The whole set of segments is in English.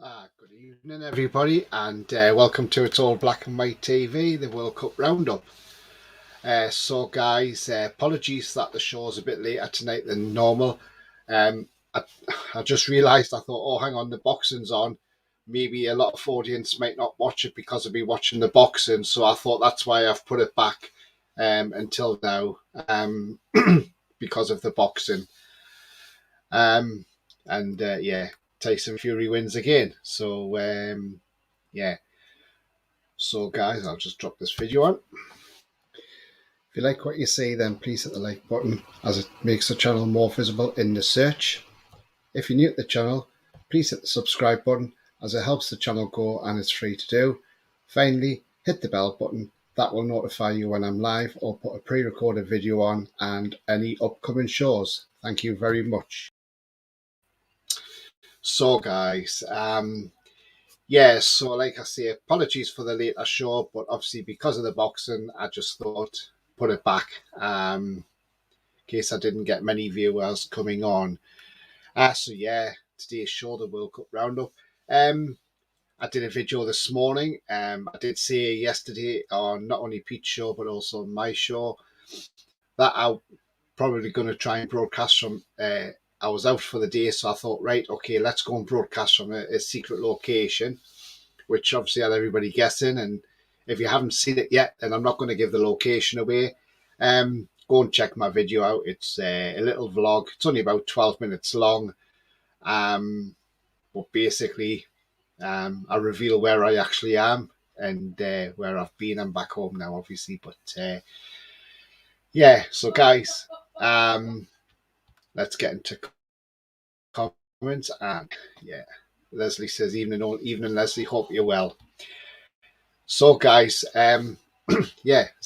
Good evening, everybody, and welcome to It's All Black and White TV, the World Cup Roundup. Guys, apologies that the show's a bit later tonight than normal. I, I just realised, I thought, oh, hang on, the boxing's on. Maybe a lot of audience might not watch it because of me watching the boxing, so I thought that's why I've put it back until now, because of the boxing. Yeah, Tyson Fury wins again. Yeah. So, guys, I'll just drop this video on. If you like what you see, then please hit the like button as it makes the channel more visible in the search. If you're new to the channel, please hit the subscribe button as it helps the channel grow and it's free to do. Finally, hit the bell button. That will notify you when I'm live or put a pre-recorded video on and any upcoming shows. Thank you very much. So, guys, so like I say, apologies for the later show, but obviously because of the boxing, I just thought put it back in case I didn't get many viewers coming on. Today's show, the World Cup Roundup. I did a video this morning. I did say yesterday on not only Pete's show but also my show that I'm probably going to try and broadcast from. I was out for the day, so I thought, right, okay, let's go and broadcast from a secret location, which obviously had everybody guessing. And if you haven't seen it yet, then I'm not going to give the location away. Go and check my video out. It's a little vlog. It's only about 12 minutes long. But basically, I reveal where I actually am and where I've been. I'm back home now, obviously. But so guys, let's get into comments. And Leslie says, evening Leslie, hope you're well. So guys, as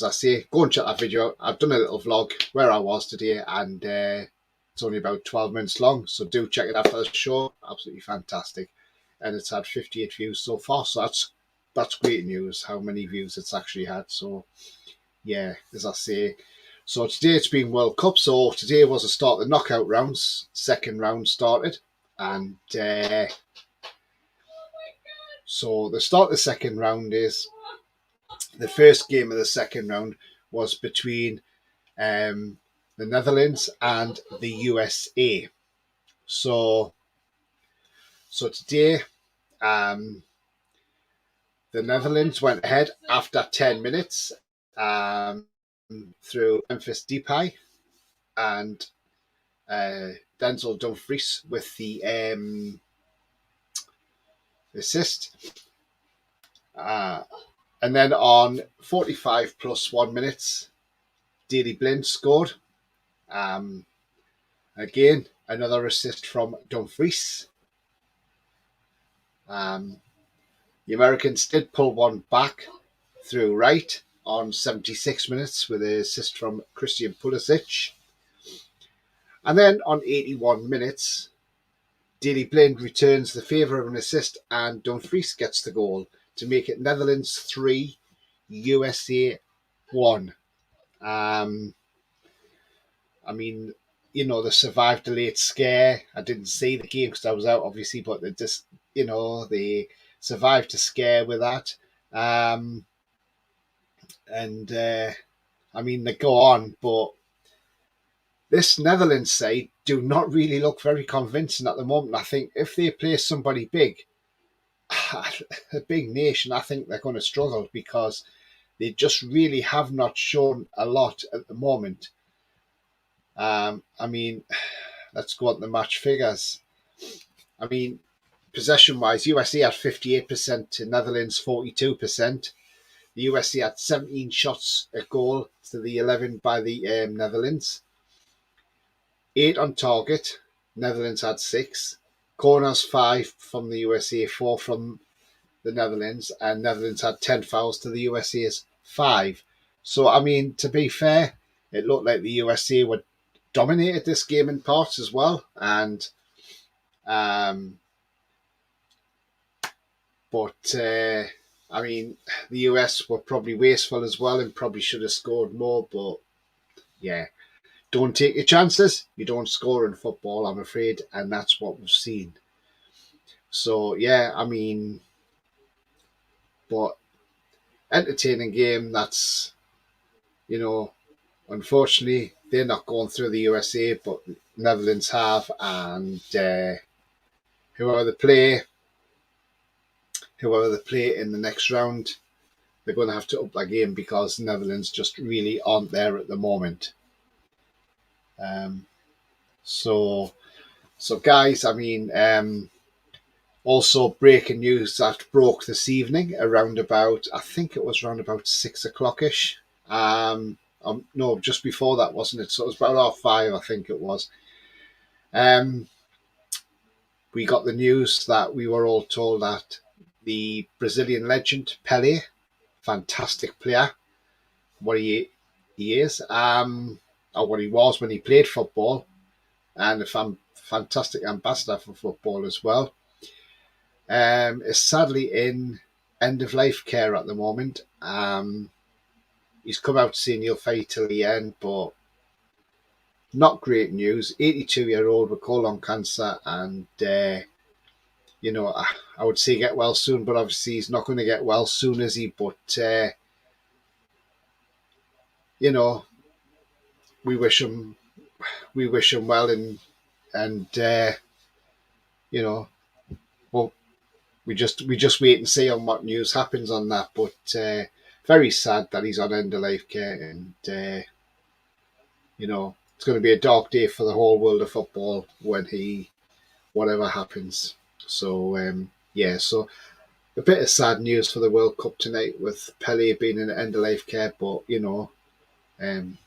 I say, go and check that video out. I've done a little vlog where I was today, and it's only about 12 minutes long, so do check it out after the show. Absolutely fantastic. And it's had 58 views so far, so that's great news, how many views it's actually had. So yeah, as I say, so today it's been World Cup. So today was the start of the knockout rounds. Second round started, and so the start of the second round is the first game of the second round was between the Netherlands and the USA. So today, the Netherlands went ahead after 10 minutes through Memphis Depay and Denzel Dumfries with the assist. And then on 45 plus 1 minutes, Daley Blind scored. Again, another assist from Dumfries. The Americans did pull one back through right on 76 minutes with an assist from Christian Pulisic. And then on 81 minutes, Daley Blind returns the favour of an assist and Dumfries gets the goal to make it Netherlands 3, USA 1. They survived the late scare. I didn't see the game because I was out, obviously, but they survived the scare with that. They go on, but this Netherlands side do not really look very convincing at the moment. I think if they play somebody big, a big nation, I think they're going to struggle because they just really have not shown a lot at the moment. Let's go on to the match figures. Possession-wise, USA had 58% to Netherlands 42%. The USA had 17 shots at goal to the 11 by the Netherlands. 8 on target, Netherlands had 6. Corners 5 from the USA, 4 from the Netherlands, and Netherlands had 10 fouls to the USA's 5. So, to be fair, it looked like the USA would dominated this game in parts as well, and the US were probably wasteful as well and probably should have scored more, but yeah, don't take your chances. You don't score in football, I'm afraid, and that's what we've seen. So yeah, I mean, but entertaining game. That's, you know, unfortunately they're not going through the USA, but Netherlands have, and whoever they play, whoever they play in the next round, they're going to have to up their game because Netherlands just really aren't there at the moment. Um, so, so guys, I mean, also breaking news that broke this evening around about, I think it was around about 6 o'clock ish. No, just before that, wasn't it? So it was about 5, I think it was. Um, we got the news that we were all told that the Brazilian legend Pelé, fantastic player, what he is, or what he was when he played football, and a fantastic ambassador for football as well, is sadly in end of life care at the moment. He's come out saying he'll fight till the end, but not great news. 82-year-old with colon cancer, and you know, I would say get well soon, but obviously he's not going to get well soon, is he? But you know, we wish him well, and you know, well, we just wait and see on what news happens on that. But very sad that he's on end of life care, and you know, it's going to be a dark day for the whole world of football when whatever happens. So yeah, so a bit of sad news for the World Cup tonight with Pelé being in end of life care, but you know, um,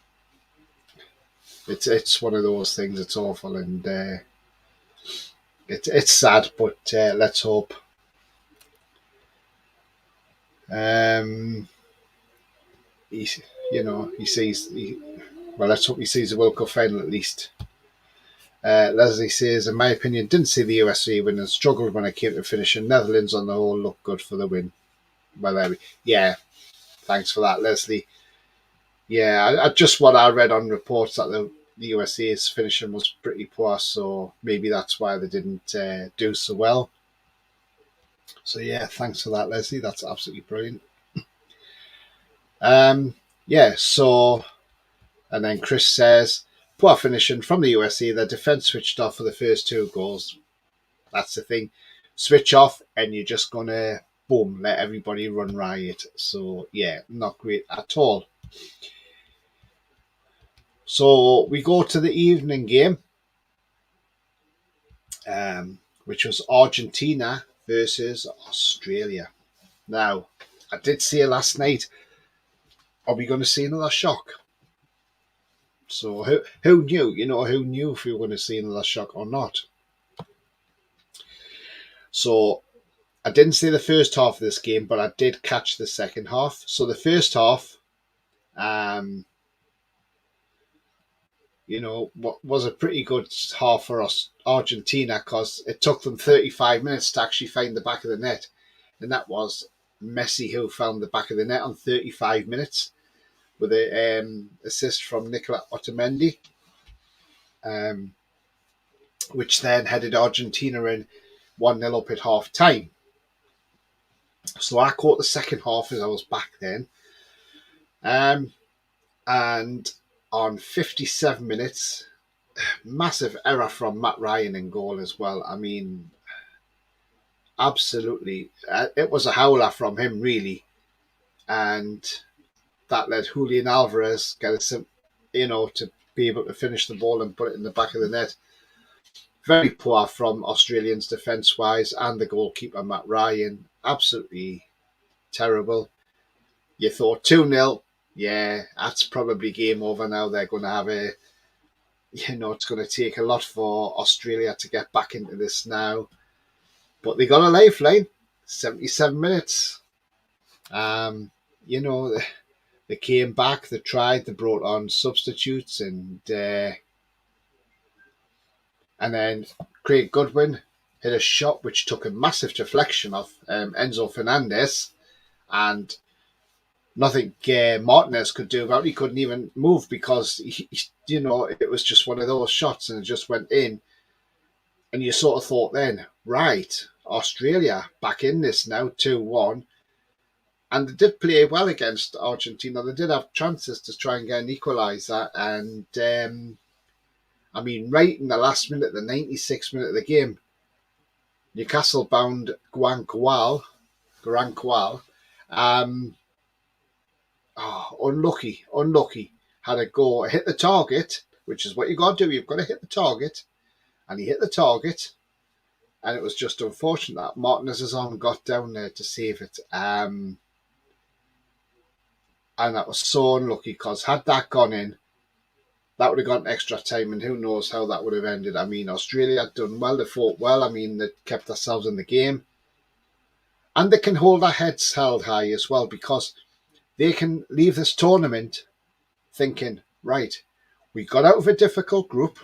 it's one of those things. It's awful, and it's sad, but let's hope. Um, he, you know, well, let's hope he sees the World Cup final at least. Leslie says, in my opinion, didn't see the USA win and struggled when I came to finishing. Netherlands on the whole looked good for the win. Well, yeah, thanks for that, Leslie. Yeah, just what I read on reports that the USA's finishing was pretty poor, so maybe that's why they didn't do so well. So yeah, thanks for that, Leslie. That's absolutely brilliant. Yeah, so, and then Chris says, poor finishing from the USA. Their defence switched off for the first 2 goals. That's the thing. Switch off and you're just going to, boom, let everybody run riot. So yeah, not great at all. So we go to the evening game, which was Argentina versus Australia. Now, I did say last night, are we going to see another shock? So who knew? You know, who knew if we were going to see another shock or not? So I didn't see the first half of this game, but I did catch the second half. So the first half, you know, what was a pretty good half for us, Argentina, because it took them 35 minutes to actually find the back of the net. And that was Messi who found the back of the net on 35 minutes with an assist from Nicola Otamendi, which then headed Argentina in 1-0 up at half time. So I caught the second half as I was back then. And on 57 minutes, massive error from Matt Ryan in goal as well. I mean, absolutely. It was a howler from him, really. And that led Julian Alvarez to be able to finish the ball and put it in the back of the net. Very poor from Australians defence-wise, and the goalkeeper, Matt Ryan. Absolutely terrible. You thought 2-0, yeah, that's probably game over now. They're going to have it's going to take a lot for Australia to get back into this now. But they got a lifeline, 77 minutes. They came back, they tried, they brought on substitutes, and then Craig Goodwin hit a shot which took a massive deflection off Enzo Fernandez, and nothing Martinez could do about it. He couldn't even move because it was just one of those shots and it just went in. And you sort of thought then, right, Australia back in this now, 2-1. And they did play well against Argentina. They did have chances to try and get an equaliser. And, I mean, right in the last minute, the 96th minute of the game, Newcastle-bound Garang Kual, unlucky. Had a go, hit the target, which is what you got to do. You've got to hit the target. And he hit the target. And it was just unfortunate that Martinez's arm got down there to save it. And that was so unlucky because had that gone in, that would have gone extra time, and who knows how that would have ended. I mean, Australia had done well, they fought well. I mean, they kept themselves in the game. And they can hold their heads held high as well, because they can leave this tournament thinking, right, we got out of a difficult group.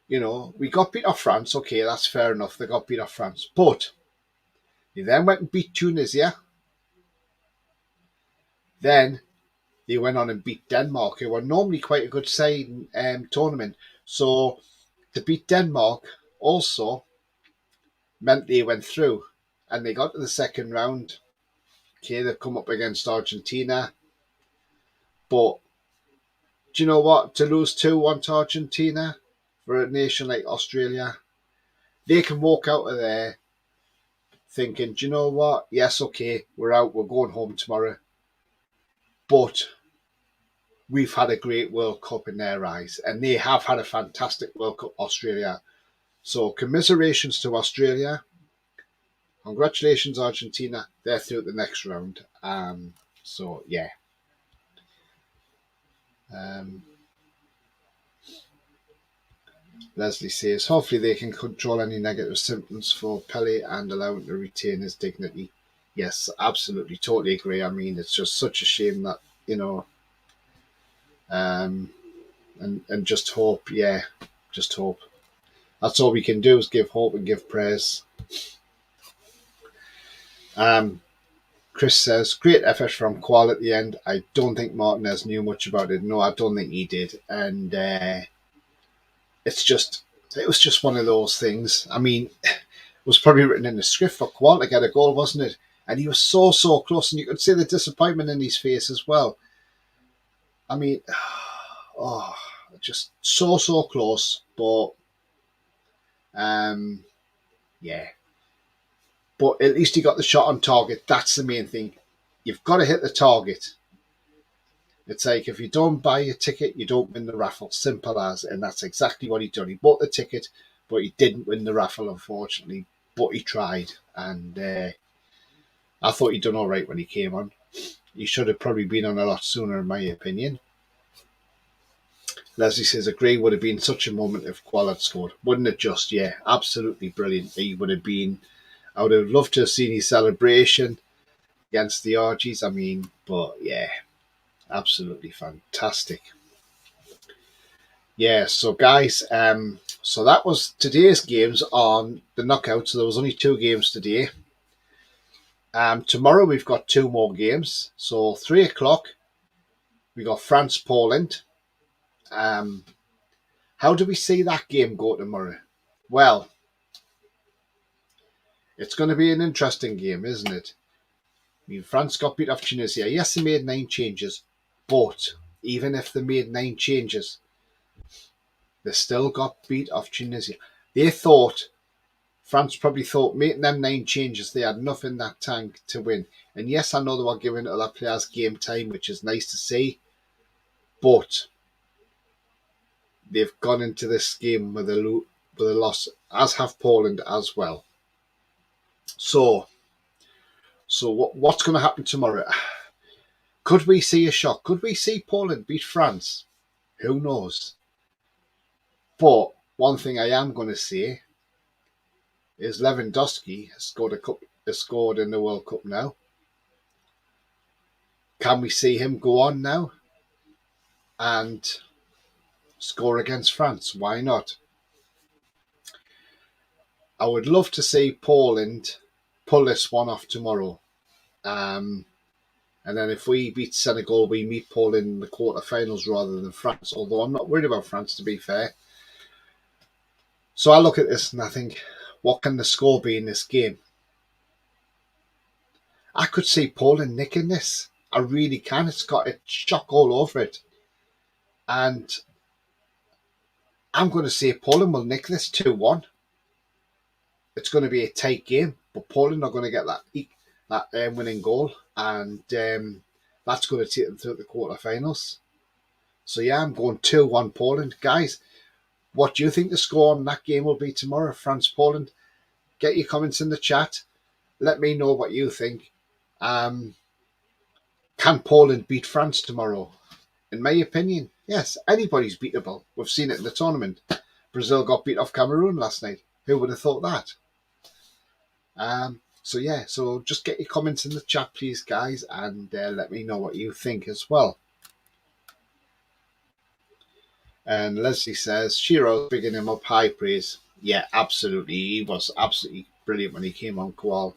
You know, we got beat off France. Okay, that's fair enough. They got beat off France. But they then went and beat Tunisia. Then they went on and beat Denmark, who were normally quite a good side tournament. So to beat Denmark also meant they went through, and they got to the second round. Okay, they've come up against Argentina. But do you know what? To lose 2-1 to Argentina for a nation like Australia, they can walk out of there thinking, do you know what? Yes, okay, we're out, we're going home tomorrow. But we've had a great World Cup in their eyes, and they have had a fantastic World Cup, Australia. So commiserations to Australia. Congratulations, Argentina. They're through the next round. So, yeah. Leslie says, hopefully they can control any negative symptoms for Pele and allow him to retain his dignity. Yes, absolutely, totally agree. I mean, it's just such a shame that, you know, and just hope, just hope. That's all we can do, is give hope and give prayers. Chris says, great effort from Kual at the end. I don't think Martinez knew much about it. No, I don't think he did. And it was just one of those things. I mean, it was probably written in the script for Kual to get a goal, wasn't it? And he was so close, and you could see the disappointment in his face as well. I mean, just so close, but yeah. But at least he got the shot on target. That's the main thing. You've got to hit the target. It's like, if you don't buy a ticket, you don't win the raffle. Simple as. And that's exactly what he done. He bought the ticket, but he didn't win the raffle, unfortunately. But he tried. And I thought he'd done all right when he came on. He should have probably been on a lot sooner, in my opinion. Leslie says, agree, would have been such a moment if Kual had scored. Wouldn't it just? Yeah, absolutely brilliant. He would have been... I would have loved to have seen his celebration against the Argies. I mean, but yeah, absolutely fantastic. Yeah, so guys, so that was today's games on the knockout. So there was only 2 games today. Tomorrow we've got 2 more games. So 3 o'clock, we got France-Poland. How do we see that game go tomorrow? Well, it's going to be an interesting game, isn't it? I mean, France got beat off Tunisia. Yes, they made 9 changes, but even if they made 9 changes, they still got beat off Tunisia. France probably thought, making them 9 changes, they had enough in that tank to win. And yes, I know they were giving other players game time, which is nice to see, but they've gone into this game with a loss, as have Poland as well. So what's going to happen tomorrow? Could we see a shock? Could we see Poland beat France? Who knows? But one thing I am going to say is Lewandowski has scored in the World Cup now. Can we see him go on now and score against France? Why not? I would love to see Poland pull this one off tomorrow. And then if we beat Senegal, we meet Poland in the quarterfinals rather than France. Although I'm not worried about France, to be fair. So I look at this and I think, what can the score be in this game? I could see Poland nicking this. I really can. It's got a shock all over it. And I'm going to say Poland will nick this 2-1. It's going to be a tight game, but Poland are going to get that winning goal, and that's going to take them through the quarterfinals. So yeah, I'm going 2-1 Poland. Guys, what do you think the score on that game will be tomorrow, France-Poland? Get your comments in the chat. Let me know what you think. Can Poland beat France tomorrow? In my opinion, yes, anybody's beatable. We've seen it in the tournament. Brazil got beat off Cameroon last night. Who would have thought that? So yeah, so just get your comments in the chat, please, guys, and let me know what you think as well. And Leslie says, Shiro bigging him up, high praise. Yeah, absolutely. He was absolutely brilliant when he came on Koal.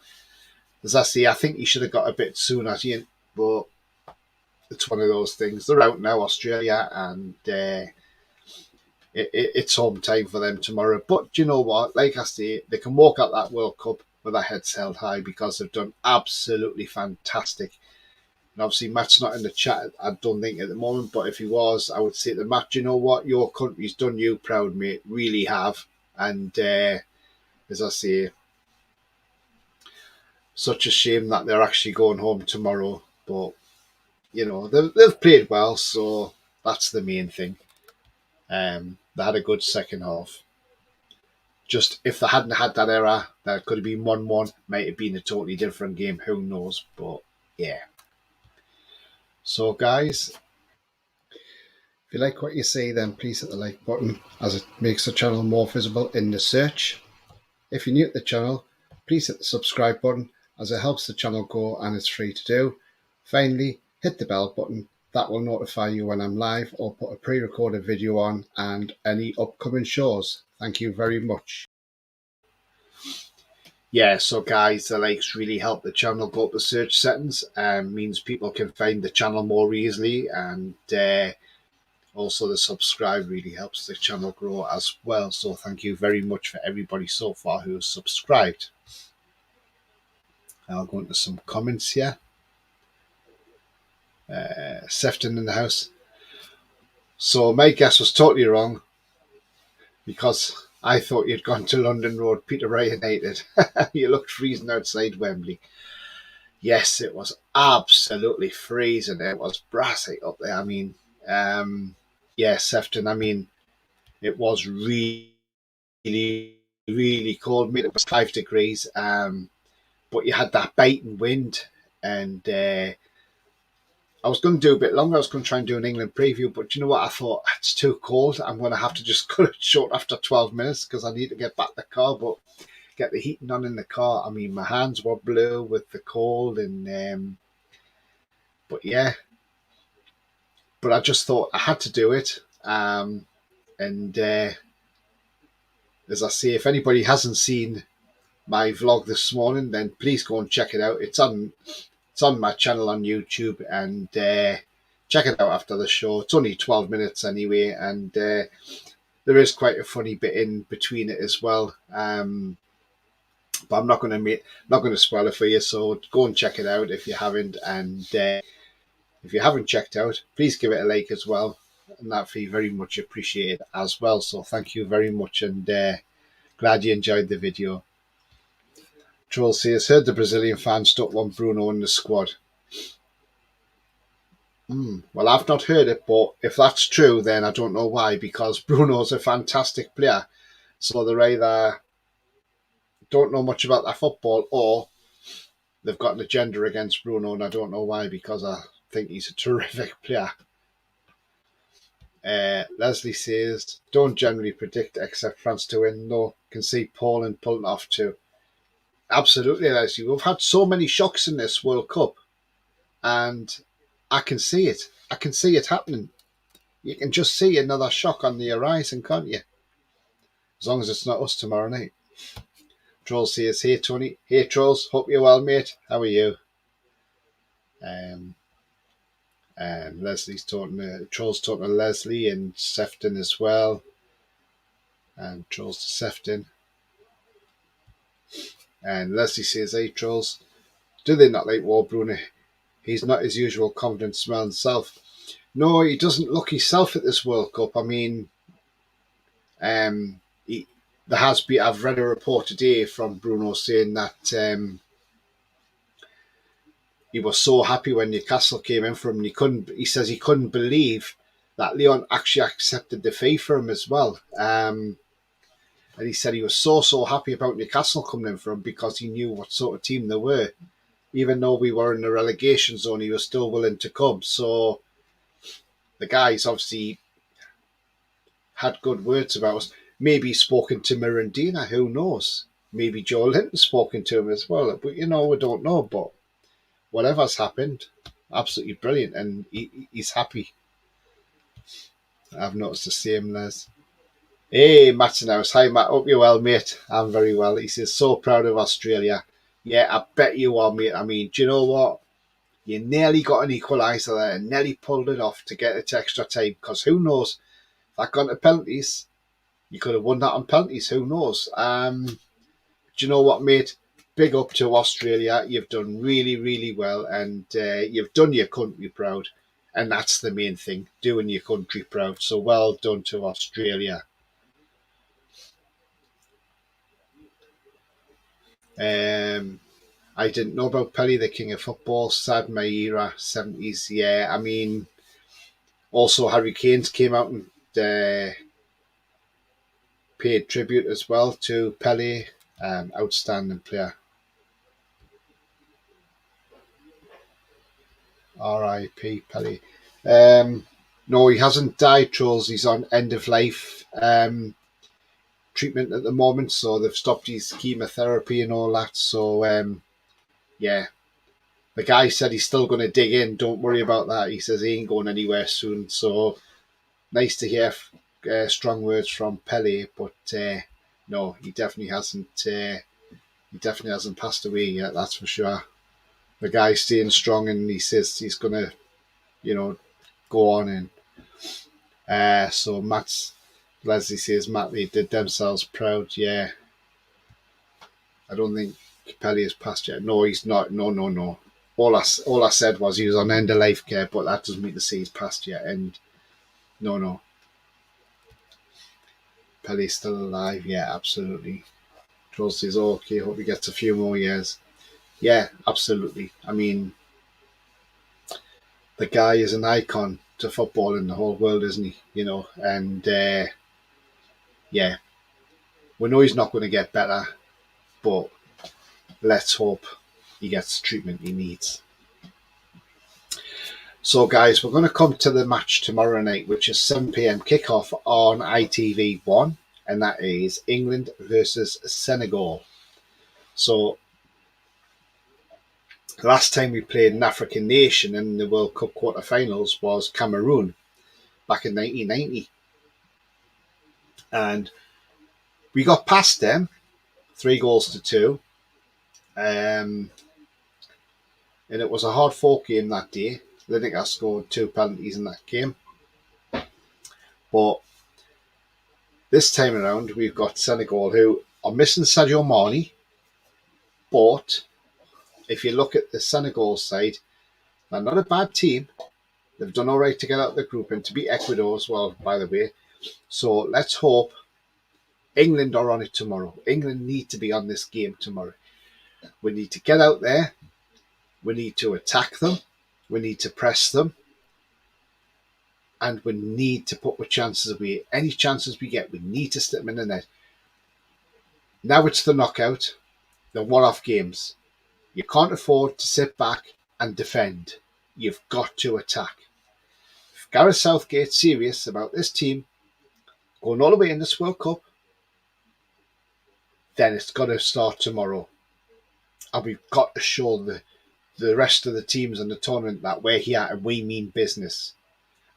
As I say, I think he should have got a bit sooner, but it's one of those things. They're out now, Australia, and it's home time for them tomorrow. But you know what? Like I say, they can walk out that World Cup with their heads held high because they've done absolutely fantastic. And obviously, Matt's not in the chat, I don't think, at the moment. But if he was, I would say to Matt, you know what? Your country's done you proud, mate. Really have. And as I say, such a shame that they're actually going home tomorrow. But, you know, they've played well, so that's the main thing. They had a good second half. Just if they hadn't had that error, that could have been 1-1. Might have been a totally different game. Who knows? But yeah. So guys, if you like what you see, then please hit the like button as it makes the channel more visible in the search. If you're new to the channel, please hit the subscribe button as it helps the channel grow and it's free to do. Finally, hit the bell button. That will notify you when I'm live or put a pre-recorded video on and any upcoming shows. Thank you very much. Yeah, so guys, the likes really help the channel go up the search settings and means people can find the channel more easily, and also the subscribe really helps the channel grow as well. So thank you very much for everybody so far who has subscribed. I'll go into some comments here. Sefton in the house. So my guess was totally wrong because I thought you'd gone to London Road, Peterborough United. You looked freezing outside Wembley. Yes, it was absolutely freezing. It was brassy up there. I mean, yeah, Sefton, I mean, it was really, really cold. It was 5 degrees, but you had that biting wind, and I was going to do a bit longer. I was going to try and do an England preview, but you know what? I thought it's too cold. I'm going to have to just cut it short after 12 minutes because I need to get back to the car, but get the heating on in the car. I mean, my hands were blue with the cold, and but yeah, but I just thought I had to do it. And as I say, if anybody hasn't seen my vlog this morning, then please go and check it out. It's on my channel on YouTube, and check it out after the show. It's only 12 minutes anyway, and there is quite a funny bit in between it as well. But I'm not going to spoil it for you. So go and check it out if you haven't, and if you haven't checked out, please give it a like as well, and that'd be very much appreciated as well. So thank you very much, and glad you enjoyed the video. Troll says, heard the Brazilian fans don't want Bruno in the squad. Well, I've not heard it, but if that's true, then I don't know why, because Bruno's a fantastic player. So they're either don't know much about their football, or they've got an agenda against Bruno, and I don't know why, because I think he's a terrific player. Leslie says, don't generally predict except France to win. No, can see Poland pulling off too. Absolutely, Leslie. We've had so many shocks in this World Cup, and I can see it. I can see it happening. You can just see another shock on the horizon, can't you? As long as it's not us tomorrow night. Troll says, hey Tony. Hey Trolls, hope you're well, mate. How are you? Leslie's talking Trolls talking to Leslie, and Sefton as well. And Trolls to Sefton. And Leslie says, hey, trolls, do they not like Warbruner? He's not his usual confident, smiling self. No, he doesn't look himself at this World Cup. I mean, there has been. I've read a report today from Bruno saying that he was so happy when Newcastle came in for him. He says he couldn't believe that Leon actually accepted the fee for him as well. And he said he was so happy about Newcastle coming in for him because he knew what sort of team they were. Even though we were in the relegation zone, he was still willing to come. So the guys obviously had good words about us. Maybe he's spoken to Mirandina, who knows? Maybe Joe Linton's spoken to him as well. But, we don't know. But whatever's happened, absolutely brilliant. And he's happy. I've noticed the same, Les. Hey, Matt's in the house. Hi, Matt. Hope you're well, mate. I'm very well. He says, so proud of Australia. Yeah, I bet you are, mate. I mean, do you know what? You nearly got an equaliser there and nearly pulled it off to get it to extra time. Because who knows? If that gone to penalties, you could have won that on penalties. Who knows? Do you know what, mate? Big up to Australia. You've done really, really well. And you've done your country proud. And that's the main thing, doing your country proud. So well done to Australia. I didn't know about Pelé, the king of football. Sad my era, 70s. Yeah, I mean, also Harry Kane's came out and paid tribute as well to Pelé. Outstanding player. R.I.P. Pelé. No, he hasn't died, trolls. He's on end of life treatment at the moment, so they've stopped his chemotherapy and all that. So yeah, the guy said he's still going to dig in. Don't worry about that. He says he ain't going anywhere soon. So nice to hear strong words from Pelé, but no, he definitely hasn't. He definitely hasn't passed away yet. That's for sure. The guy's staying strong, and he says he's going to, go on in. So Leslie says, Matt, they did themselves proud. Yeah. I don't think Pelé has passed yet. No, he's not. No. All I said was he was on end of life care, but that doesn't mean to say he's passed yet. And no. Pelé's still alive. Yeah, absolutely. Troll says, okay, hope he gets a few more years. Yeah, absolutely. I mean, the guy is an icon to football in the whole world, isn't he? And yeah, we know he's not going to get better, but let's hope he gets the treatment he needs. So, guys, we're going to come to the match tomorrow night, which is 7 p.m. kickoff on ITV1, and that is England versus Senegal. So, last time we played an African nation in the World Cup quarterfinals was Cameroon back in 1990. And we got past them 3-2. And it was a hard-fought game that day. Lineker scored 2 penalties in that game. But this time around, we've got Senegal, who are missing Sadio Mane. But if you look at the Senegal side, they're not a bad team. They've done all right to get out of the group and to beat Ecuador as well, by the way. So let's hope England are on it tomorrow. England need to be on this game tomorrow. We need to get out there. We need to attack them. We need to press them. And we need to put the chances away. Any chances we get, we need to stick them in the net. Now it's the knockout. The one-off games. You can't afford to sit back and defend. You've got to attack. If Gareth Southgate's serious about this team going all the way in this World Cup, then it's got to start tomorrow. And we've got to show the rest of the teams in the tournament that we're here and we mean business.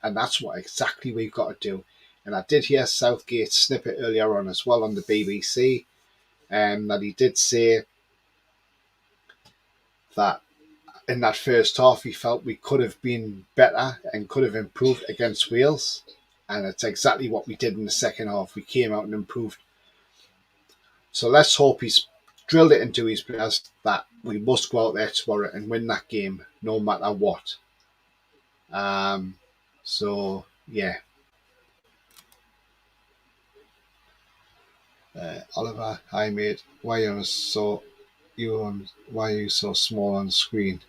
And that's what exactly we've got to do. And I did hear Southgate's snippet earlier on as well on the BBC, that he did say that in that first half he felt we could have been better and could have improved against Wales. And it's exactly what we did in the second half. We came out and improved. So let's hope he's drilled it into his players that we must go out there tomorrow and win that game no matter what. So yeah. Oliver, hi mate. Why are you so small on screen?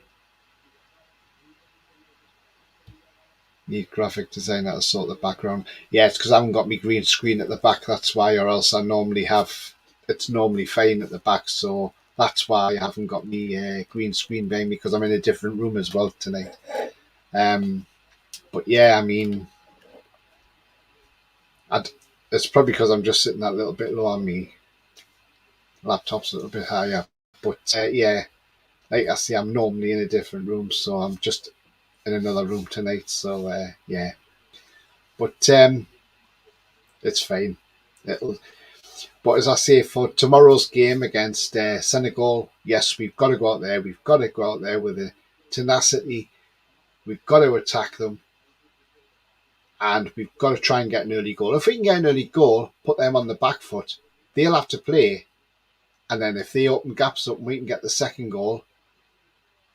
Need graphic designer to sort the background. Yeah, it's because I haven't got my green screen at the back. That's why, or else I normally have. It's normally fine at the back, so that's why I haven't got my green screen behind me because I'm in a different room as well tonight. But yeah, I mean, it's probably because I'm just sitting that little bit low on me. Laptop's a little bit higher, but yeah, like I say, I'm normally in a different room, so I'm just in another room tonight. So yeah, but it's fine. It'll. But as I say, for tomorrow's game against Senegal, yes, we've got to go out there. We've got to go out there with a tenacity. We've got to attack them, and we've got to try and get an early goal. If we can get an early goal, put them on the back foot. They'll have to play, and then if they open gaps up and we can get the second goal,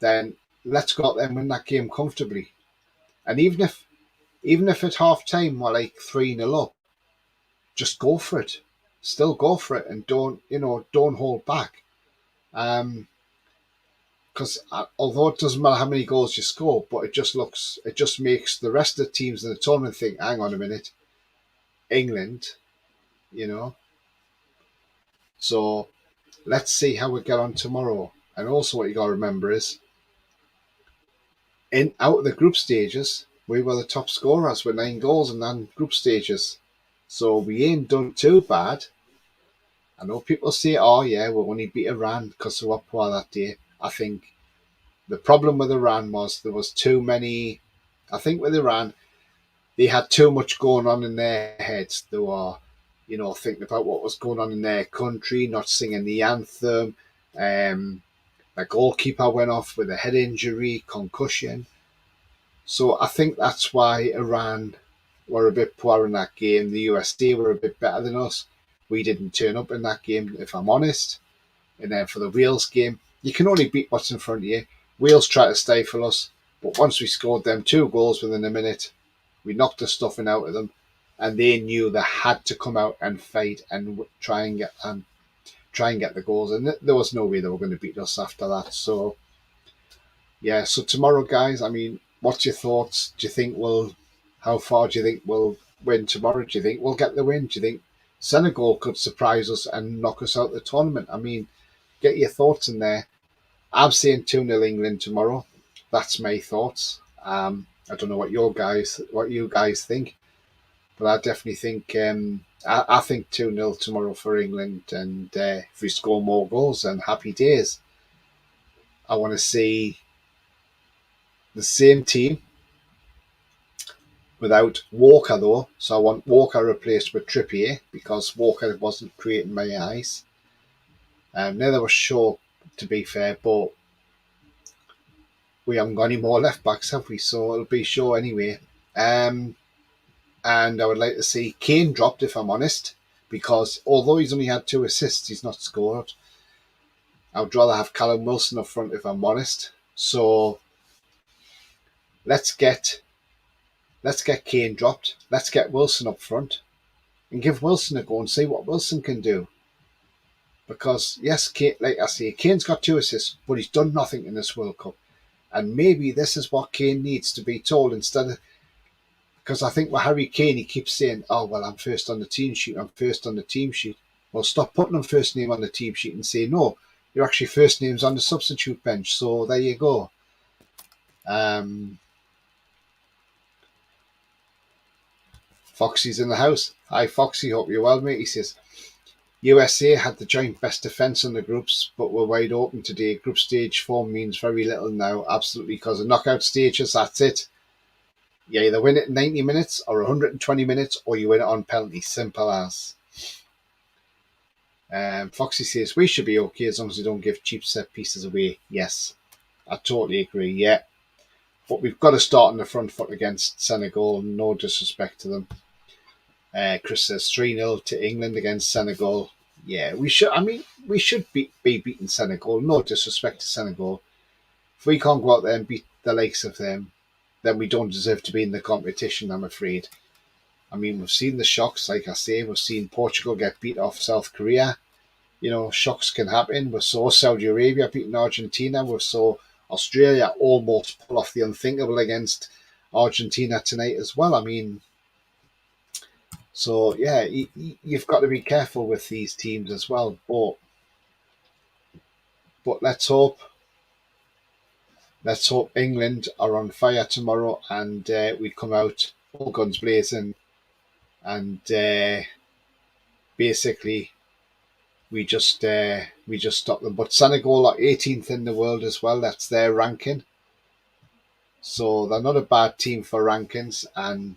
then let's go out there and win that game comfortably. And even if at half time we're like 3-0 up, just go for it. Still go for it and don't hold back. Because although it doesn't matter how many goals you score, but it just makes the rest of the teams in the tournament think, hang on a minute, England, you know. So let's see how we get on tomorrow. And also what you got to remember is, out of the group stages, we were the top scorers with 9 goals in 9 group stages. So we ain't done too bad. I know people say, oh yeah, we only beat Iran because they were poor that day. I think the problem with Iran was there was too many. I think with Iran, they had too much going on in their heads. They were, thinking about what was going on in their country, not singing the anthem. The goalkeeper went off with a head injury, concussion. So I think that's why Iran were a bit poor in that game. The USA were a bit better than us. We didn't turn up in that game, if I'm honest. And then for the Wales game, you can only beat what's in front of you. Wales tried to stifle us, but once we scored them 2 goals within a minute, we knocked the stuffing out of them, and they knew they had to come out and fight and try and get the goals. And there was no way they were going to beat us after that. So yeah, so tomorrow, guys. I mean, what's your thoughts? How far do you think we'll win tomorrow? Do you think we'll get the win? Do you think Senegal could surprise us and knock us out of the tournament? I mean, get your thoughts in there. I'm saying 2-0 England tomorrow. That's my thoughts. I don't know what you guys think, but I definitely think I think 2-0 tomorrow for England, and if we score more goals, then happy days. I want to see the same team without Walker though, so I want Walker replaced with Trippier because Walker wasn't creating my eyes. Neither was Shaw, to be fair, but we haven't got any more left backs, have we? So it'll be Shaw anyway. And I would like to see Kane dropped, if I'm honest, because although he's only had 2 assists, he's not scored. I would rather have Callum Wilson up front, if I'm honest. So let's get Kane dropped. Let's get Wilson up front and give Wilson a go and see what Wilson can do. Because yes, Kane, like I say, Kane's got 2 assists, but he's done nothing in this World Cup. And maybe this is what Kane needs to be told instead of, because I think with Harry Kane, he keeps saying, oh, well, I'm first on the team sheet. Well, stop putting him first name on the team sheet and say, no, you're actually first name's on the substitute bench. So there you go. Foxy's in the house. Hi, Foxy. Hope you're well, mate. He says, USA had the joint best defence in the groups, but were wide open today. Group stage form means very little now, absolutely, because of knockout stages, that's it. You either win it in 90 minutes or 120 minutes, or you win it on penalty. Simple as. Foxy says, we should be okay as long as we don't give cheap set pieces away. Yes, I totally agree, yeah. But we've got to start on the front foot against Senegal, no disrespect to them. Chris says 3-0 to England against Senegal. yeah, we should. I mean, we should be beating Senegal. No disrespect to Senegal. If we can't go out there and beat the likes of them, then we don't deserve to be in the competition, I'm afraid. I mean, we've seen the shocks, like I say, we've seen Portugal get beat off South Korea. You know, shocks can happen. We saw Saudi Arabia beating Argentina. We saw Australia almost pull off the unthinkable against Argentina tonight as well. I mean, so yeah, you've got to be careful with these teams as well. But let's hope England are on fire tomorrow and we come out all guns blazing and basically we just stop them. But Senegal are 18th in the world as well. That's their ranking, so they're not a bad team for rankings. And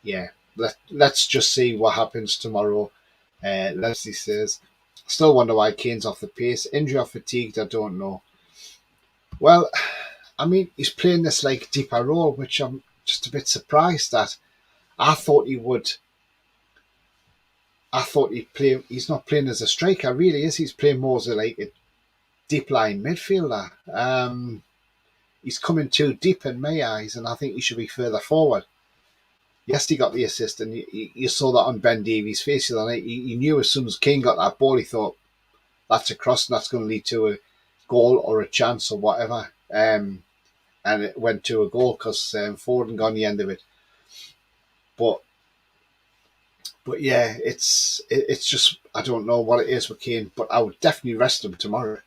yeah, let's just see what happens tomorrow. Leslie says, still wonder why Kane's off the pace. Injury or fatigued? I don't know. Well, I mean, he's playing this like deeper role, which I'm just a bit surprised at. I thought he would. I thought he'd play. He's not playing as a striker, really, is he? He's playing more as a deep line midfielder. He's coming too deep in my eyes, and I think he should be further forward. Yes, he got the assist, and you saw that on Ben Davies' face the other night. He knew as soon as Kane got that ball, he thought that's a cross, and that's going to lead to a goal or a chance or whatever. And it went to a goal because Foden got on the end of it. But yeah, it's just I don't know what it is with Kane, but I would definitely rest him tomorrow.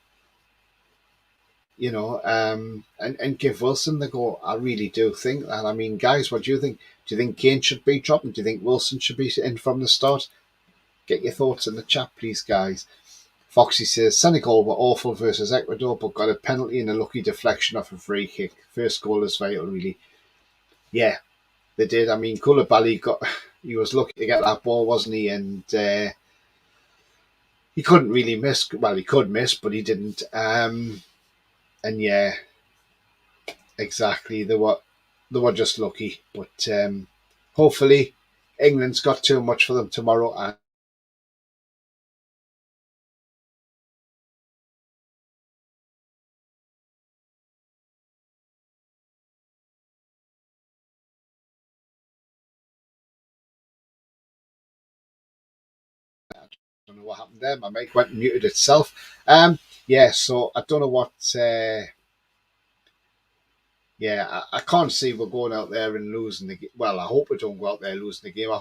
And give Wilson the go. I really do think that. I mean, guys, what do you think? Do you think Kane should be dropping? Do you think Wilson should be in from the start? Get your thoughts in the chat, please, guys. Foxy says Senegal were awful versus Ecuador, but got a penalty and a lucky deflection off a free kick. First goal is vital, really. Yeah, they did. I mean, Koulibaly he was lucky to get that ball, wasn't he? And he couldn't really miss. Well, he could miss, but he didn't. And yeah, exactly. They were just lucky, but hopefully England's got too much for them tomorrow. And I don't know what happened there. My mic went and muted itself. Yeah, so I don't know what. Yeah, I can't see we're going out there and losing the game. Well, I hope we don't go out there losing the game. I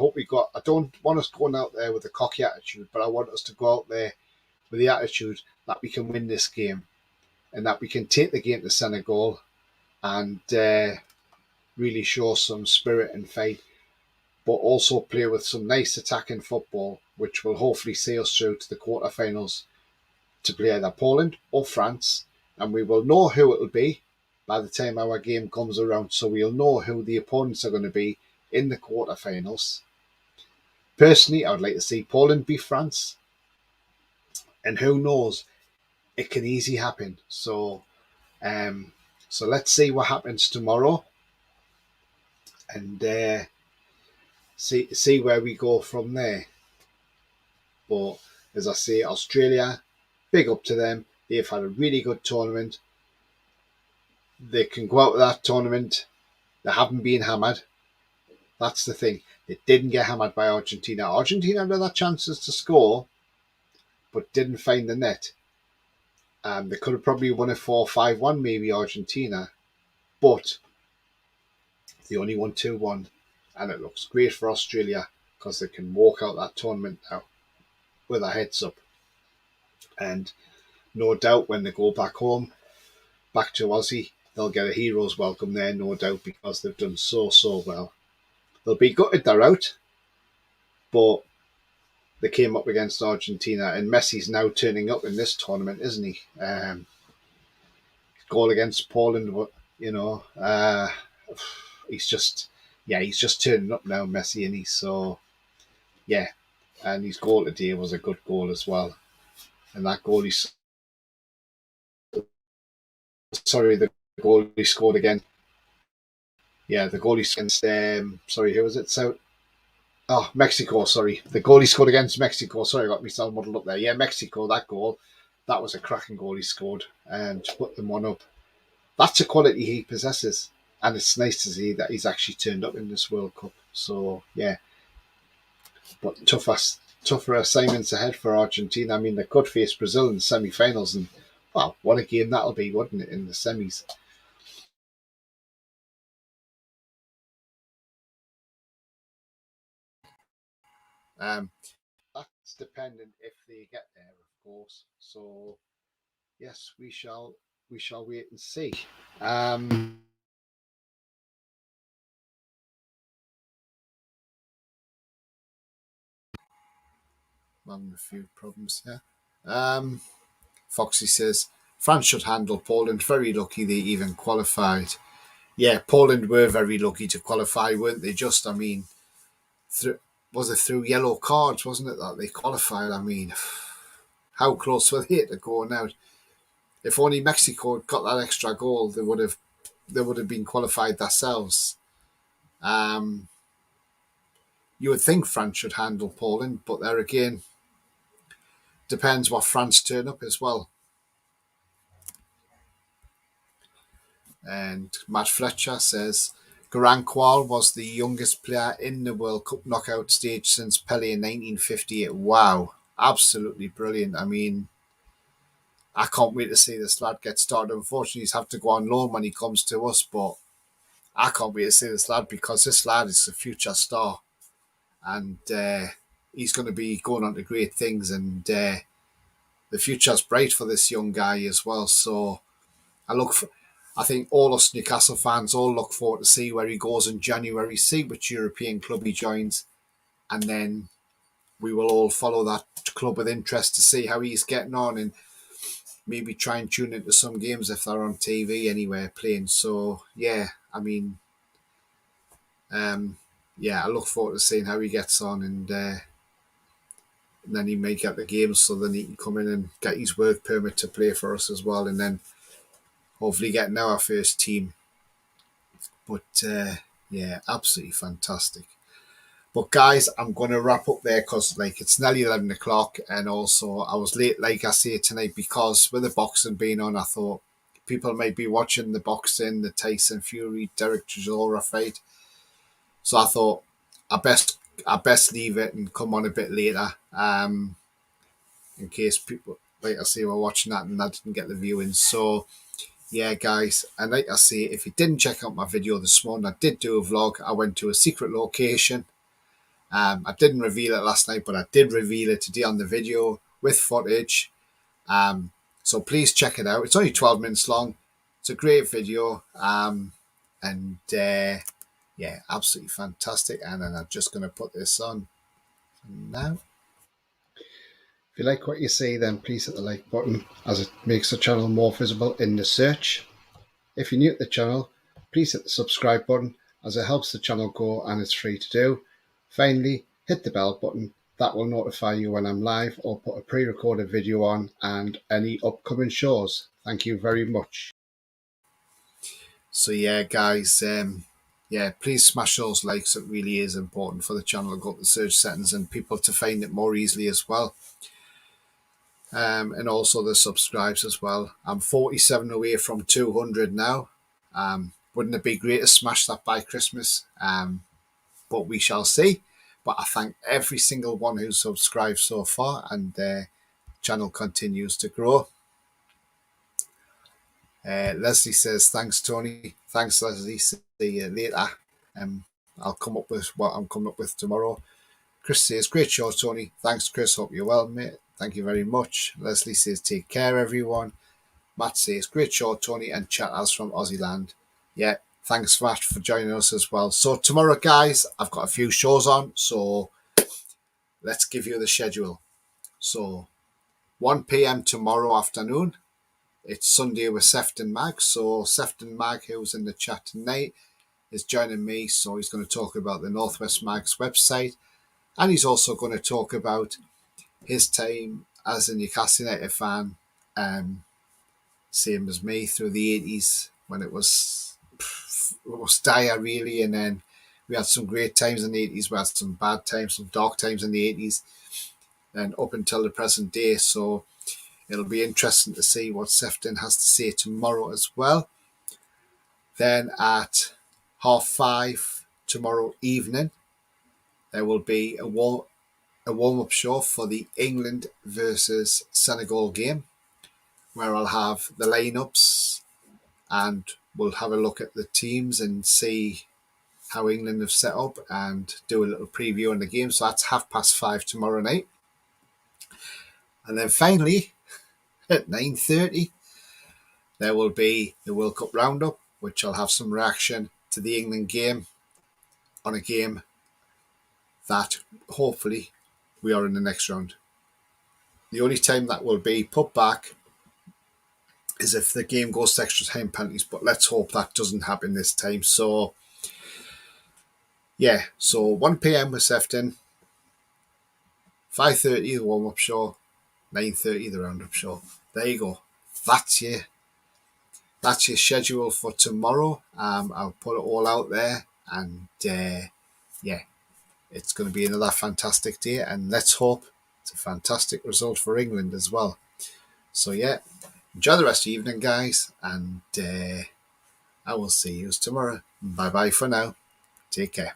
don't want us going out there with a cocky attitude, but I want us to go out there with the attitude that we can win this game and that we can take the game to Senegal and really show some spirit and fight, but also play with some nice attacking football, which will hopefully see us through to the quarterfinals to play either Poland or France. And we will know who it'll be by the time our game comes around. So we'll know who the opponents are going to be in the quarterfinals. Personally, I would like to see Poland beat France. And who knows, it can easily happen. So let's see what happens tomorrow and see where we go from there. But as I say, Australia, big up to them. They've had a really good tournament. They can go out of that tournament. They haven't been hammered. That's the thing. They didn't get hammered by Argentina. Argentina had other chances to score, but didn't find the net. They could have probably won it 4-5-1, maybe Argentina, but they only won 2-1. And it looks great for Australia because they can walk out that tournament now with their heads up. And no doubt when they go back home, back to Aussie, they'll get a hero's welcome there, no doubt, because they've done so well. They'll be gutted they're out, but they came up against Argentina, and Messi's now turning up in this tournament, isn't he? Goal against Poland, he's just turning up now, Messi, and he's so yeah, and his goal today was a good goal as well, and that goal the goal he scored again. Yeah, the goal he against who was it? Oh, Mexico, sorry. The goal he scored against Mexico. Sorry, I got myself muddled up there. Yeah, Mexico, that goal. That was a cracking goal he scored and to put them one up. That's a quality he possesses. And it's nice to see that he's actually turned up in this World Cup. So, yeah. But tougher assignments ahead for Argentina. I mean, they could face Brazil in the semi finals. And, wow, what a game that'll be, wouldn't it, in the semis? Um, that's dependent if they get there, of course. So, yes, we shall wait and see. Um, I'm having a few problems here. Foxy says France should handle Poland. Very lucky they even qualified. Yeah, Poland were very lucky to qualify, weren't they? Just, I mean, through was it through yellow cards, wasn't it, that they qualified? I mean, how close were they to going out? If only Mexico had got that extra goal, they would have been qualified themselves. Um, you would think France should handle Poland, but there again, depends what France turn up as well. And Matt Fletcher says Garanqual was the youngest player in the World Cup knockout stage since Pele in 1958. Wow, absolutely brilliant. I mean, I can't wait to see this lad get started. Unfortunately, he's have to go on loan when he comes to us, but I can't wait to see this lad because this lad is a future star, and he's going to be going on to great things, and the future's bright for this young guy as well. So I look for, I think all us Newcastle fans all look forward to see where he goes in January, see which European club he joins, and then we will all follow that club with interest to see how he's getting on and maybe try and tune into some games if they're on TV anywhere playing. So yeah, I mean, um, yeah, I look forward to seeing how he gets on, and then he may get the games, so then he can come in and get his work permit to play for us as well, and then hopefully getting our first team. But yeah, absolutely fantastic. But guys, I'm going to wrap up there because like it's nearly 11 o'clock, and also I was late, like I say tonight, because with the boxing being on, I thought people might be watching the boxing, the Tyson Fury, Derek Chisora fight. So I thought I best leave it and come on a bit later, in case people, like I say, were watching that and I didn't get the viewing. So yeah, guys, and like I say, if you didn't check out my video this morning, I did do a vlog. I went to a secret location. I didn't reveal it last night, but I did reveal it today on the video with footage. Um, so please check it out. It's only 12 minutes long. It's a great video. And yeah, absolutely fantastic. And then I'm just going to put this on now. If you like what you see, then please hit the like button as it makes the channel more visible in the search. If you're new to the channel, please hit the subscribe button as it helps the channel grow and it's free to do. Finally, hit the bell button. That will notify you when I'm live or put a pre-recorded video on and any upcoming shows. Thank you very much. So yeah, guys, yeah, please smash those likes. It really is important for the channel to go up the search settings and people to find it more easily as well. And also the subscribes as well. I'm 47 away from 200 now. Wouldn't it be great to smash that by Christmas? But we shall see. But I thank every single one who subscribed so far, and the channel continues to grow. Leslie says, thanks, Tony. Thanks, Leslie. See you later. I'll come up with what I'm coming up with tomorrow. Chris says, great show, Tony. Thanks, Chris. Hope you're well, mate. Thank you very much. Leslie says, take care, everyone. Matt says, great show, Tony, and chat us from Aussie land. Yeah, thanks, Matt, for joining us as well. So tomorrow, guys, I've got a few shows on, so let's give you the schedule. So 1 p.m. tomorrow afternoon. It's Sunday with Sefton Mag. So Sefton Mag, who's in the chat tonight, is joining me. So he's going to talk about the Northwest Mag's website. And he's also going to talk about his time as a Newcastle United fan, same as me through the 80s when it was dire really, and then We had some great times in the 80s, we had some bad times, some dark times in the 80s, and up until the present day. So it'll be interesting to see what Sefton has to say tomorrow as well. Then at 5:30 tomorrow evening, there will be a warm-up show for the England versus Senegal game, where I'll have the lineups and we'll have a look at the teams and see how England have set up and do a little preview on the game. So that's 5:30 tomorrow night. And then finally, at 9:30, there will be the World Cup roundup, which I'll have some reaction to the England game on a game that hopefully we are in the next round. The only time that will be put back is if the game goes to extra time penalties, but let's hope that doesn't happen this time. So, yeah, so 1 p.m. with Sefton, 5:30 the warm-up show, 9:30 the roundup show. There you go. That's your schedule for tomorrow. I'll put it all out there, and yeah, it's going to be another fantastic day, and let's hope it's a fantastic result for England as well. So yeah, enjoy the rest of the evening, guys, and I will see you tomorrow. Bye bye for now. Take care.